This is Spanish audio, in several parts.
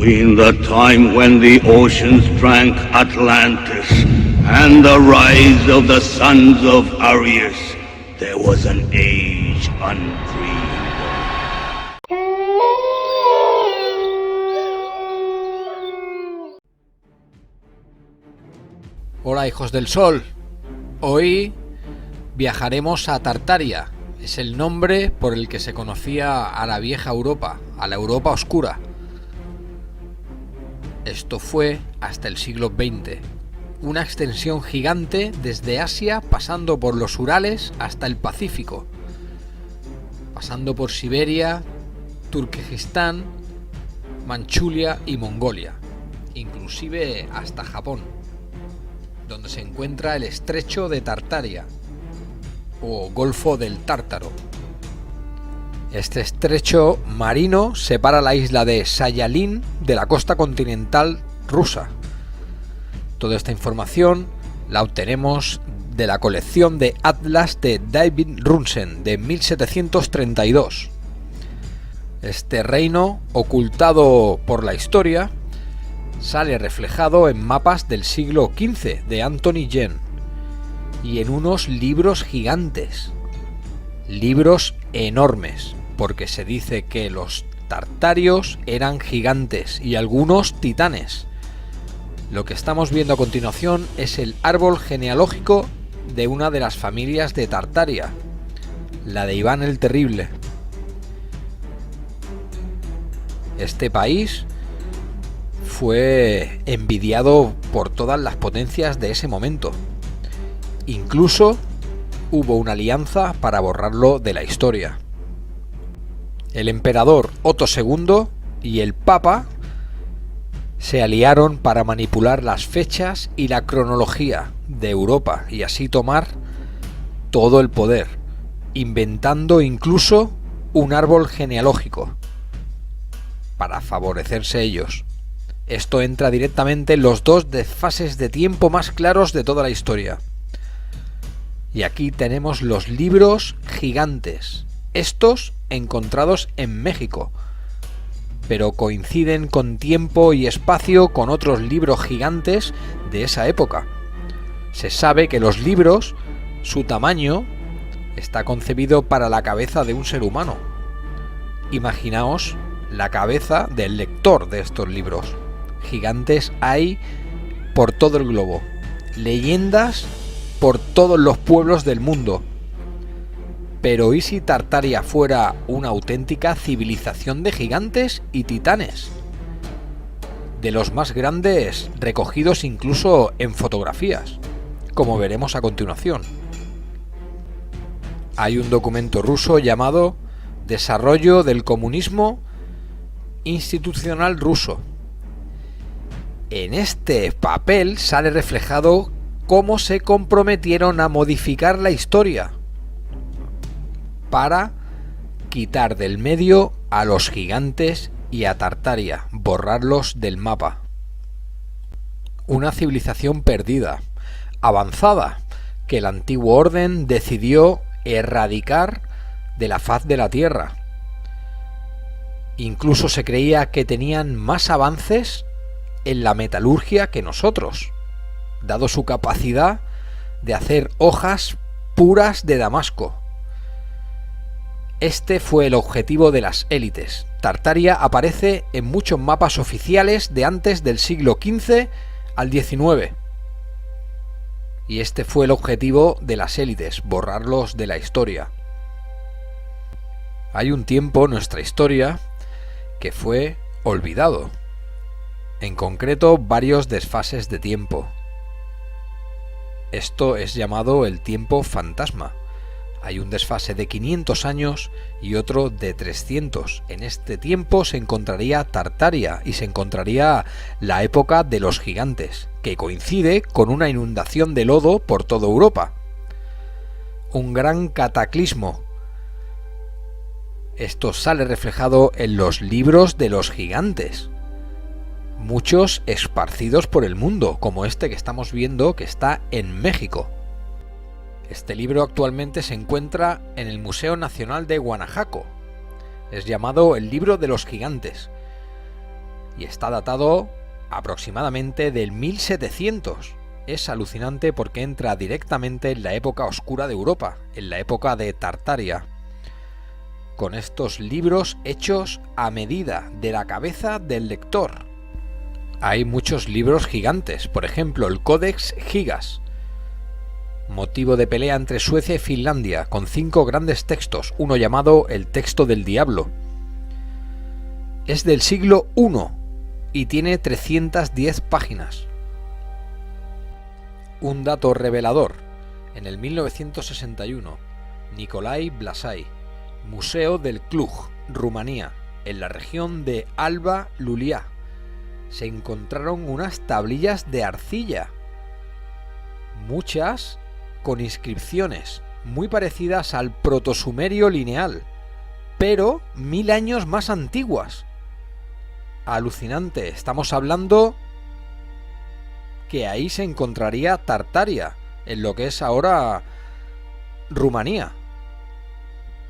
Between the time when the oceans drank Atlantis and the rise of the sons of Arius, there was an age undreamed. Hola hijos del sol, hoy viajaremos a Tartaria, es el nombre por el que se conocía a la vieja Europa, a la Europa oscura. Esto fue hasta el siglo XX, una extensión gigante desde Asia pasando por los Urales hasta el Pacífico, pasando por Siberia, Turkmenistán, Manchuria y Mongolia, inclusive hasta Japón, donde se encuentra el estrecho de Tartaria o Golfo del Tártaro. Este estrecho marino separa la isla de Sayalin de la costa continental rusa. Toda esta información la obtenemos de la colección de Atlas de David Runsen de 1732. Este reino, ocultado por la historia, sale reflejado en mapas del siglo XV de Anthony Yen y en unos libros gigantes, libros enormes, porque se dice que los tartarios eran gigantes y algunos titanes. Lo que estamos viendo a continuación es el árbol genealógico de una de las familias de Tartaria, la de Iván el Terrible. Este país fue envidiado por todas las potencias de ese momento. Incluso hubo una alianza para borrarlo de la historia. El emperador Otto II y el Papa se aliaron para manipular las fechas y la cronología de Europa y así tomar todo el poder, inventando incluso un árbol genealógico para favorecerse ellos. Esto entra directamente en los dos desfases de tiempo más claros de toda la historia. Y aquí tenemos los libros gigantes, estos encontrados en México, pero coinciden con tiempo y espacio con otros libros gigantes de esa época. Se sabe que los libros, su tamaño, está concebido para la cabeza de un ser humano. Imaginaos la cabeza del lector de estos libros. Gigantes hay por todo el globo, leyendas por todos los pueblos del mundo. Pero ¿y si Tartaria fuera una auténtica civilización de gigantes y titanes? De los más grandes, recogidos incluso en fotografías, como veremos a continuación. Hay un documento ruso llamado Desarrollo del Comunismo Institucional Ruso. En este papel sale reflejado cómo se comprometieron a modificar la historia para quitar del medio a los gigantes y a Tartaria, borrarlos del mapa. Una civilización perdida, avanzada, que el antiguo orden decidió erradicar de la faz de la Tierra. Incluso se creía que tenían más avances en la metalurgia que nosotros, dado su capacidad de hacer hojas puras de damasco. Este fue el objetivo de las élites. Tartaria aparece en muchos mapas oficiales de antes del siglo XV al XIX. Y este fue el objetivo de las élites, borrarlos de la historia. Hay un tiempo en nuestra historia que fue olvidado. En concreto, varios desfases de tiempo. Esto es llamado el tiempo fantasma. Hay un desfase de 500 años y otro de 300. En este tiempo se encontraría Tartaria y se encontraría la época de los gigantes, que coincide con una inundación de lodo por toda Europa. Un gran cataclismo. Esto sale reflejado en los libros de los gigantes, muchos esparcidos por el mundo, como este que estamos viendo que está en México. Este libro actualmente se encuentra en el Museo Nacional de Guanajuato. Es llamado el Libro de los Gigantes. y está datado aproximadamente del 1700. Es alucinante porque entra directamente en la época oscura de Europa, en la época de Tartaria, con estos libros hechos a medida de la cabeza del lector. Hay muchos libros gigantes, por ejemplo el Codex Gigas, motivo de pelea entre Suecia y Finlandia, con 5 grandes textos, uno llamado el Texto del Diablo. Es del siglo I y tiene 310 páginas. Un dato revelador: en el 1961, Nicolae Blasai, Museo del Cluj, Rumanía, en la región de Alba Iulia, se encontraron unas tablillas de arcilla, muchas con inscripciones muy parecidas al protosumerio lineal, pero 1000 años más antiguas. Alucinante, estamos hablando que ahí se encontraría Tartaria, en lo que es ahora Rumanía.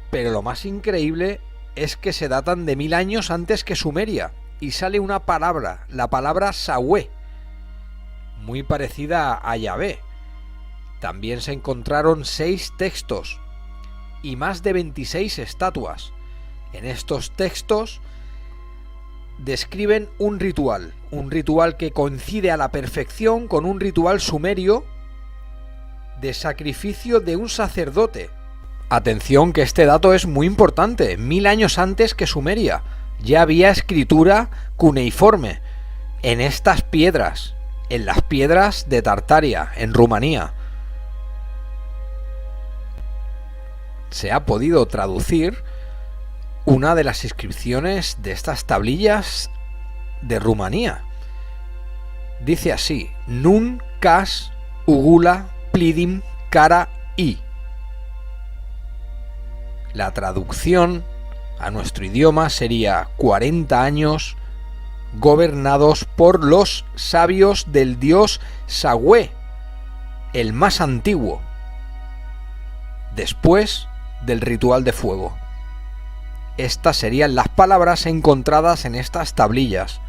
Pero lo más increíble es que se datan de 1000 años antes que Sumeria, y sale una palabra, la palabra Sahue, muy parecida a Yahvé. También se encontraron 6 textos y más de 26 estatuas. En estos textos describen un ritual que coincide a la perfección con un ritual sumerio de sacrificio de un sacerdote. Atención, que este dato es muy importante. 1000 años antes que Sumeria ya había escritura cuneiforme en estas piedras, en las piedras de Tartaria, en Rumanía. Se ha podido traducir una de las inscripciones de estas tablillas de Rumanía. Dice así: Nun cas ugula plidim cara i. La traducción a nuestro idioma sería 40 años gobernados por los sabios del dios Sahue, el más antiguo, después del ritual de fuego. Estas serían las palabras encontradas en estas tablillas,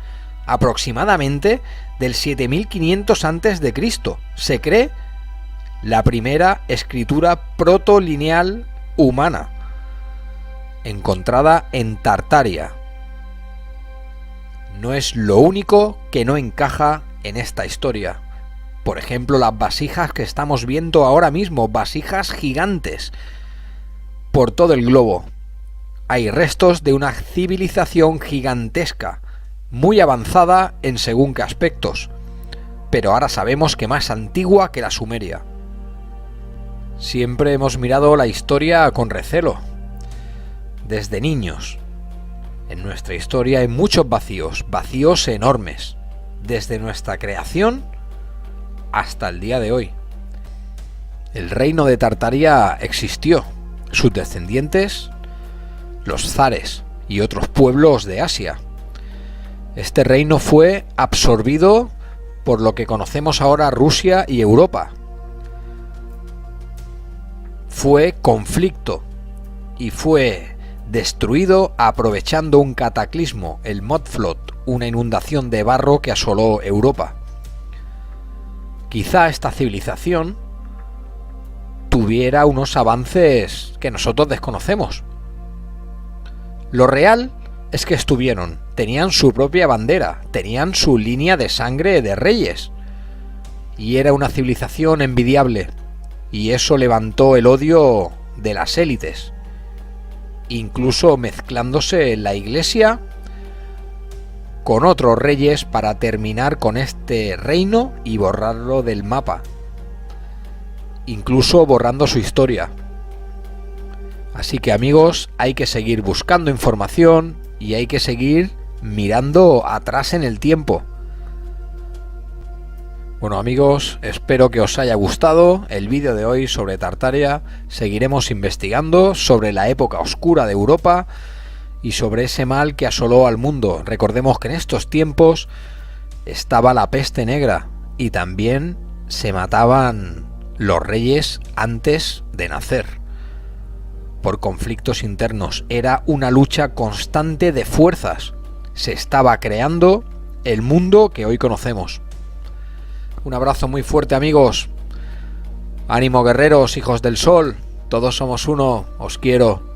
aproximadamente del 7500 a.C. Se cree la primera escritura protolineal humana, encontrada en Tartaria. No es lo único que no encaja en esta historia. Por ejemplo, las vasijas que estamos viendo ahora mismo, vasijas gigantes por todo el globo. Hay restos de una civilización gigantesca, muy avanzada en según qué aspectos, pero ahora sabemos que más antigua que la Sumeria. Siempre hemos mirado la historia con recelo, desde niños. En nuestra historia hay muchos vacíos, vacíos enormes, desde nuestra creación hasta el día de hoy. El reino de Tartaria existió, sus descendientes, los zares y otros pueblos de Asia. Este reino fue absorbido por lo que conocemos ahora Rusia y Europa. Fue conflicto y fue destruido aprovechando un cataclismo, el Mudflood, una inundación de barro que asoló Europa. Quizá esta civilización tuviera unos avances que nosotros desconocemos. Lo real es que tenían su propia bandera, tenían su línea de sangre de reyes, y era una civilización envidiable, y eso levantó el odio de las élites, incluso mezclándose la iglesia con otros reyes para terminar con este reino y borrarlo del mapa, incluso borrando su historia. Así que, amigos, hay que seguir buscando información y hay que seguir mirando atrás en el tiempo. Bueno, amigos, espero que os haya gustado el vídeo de hoy sobre Tartaria. Seguiremos investigando sobre la época oscura de Europa y sobre ese mal que asoló al mundo. Recordemos que en estos tiempos estaba la peste negra y también se mataban los reyes antes de nacer por conflictos internos. Era una lucha constante de fuerzas se estaba creando el mundo que hoy conocemos. Un abrazo muy fuerte, amigos. Ánimo, guerreros, hijos del sol. Todos somos uno. Os quiero.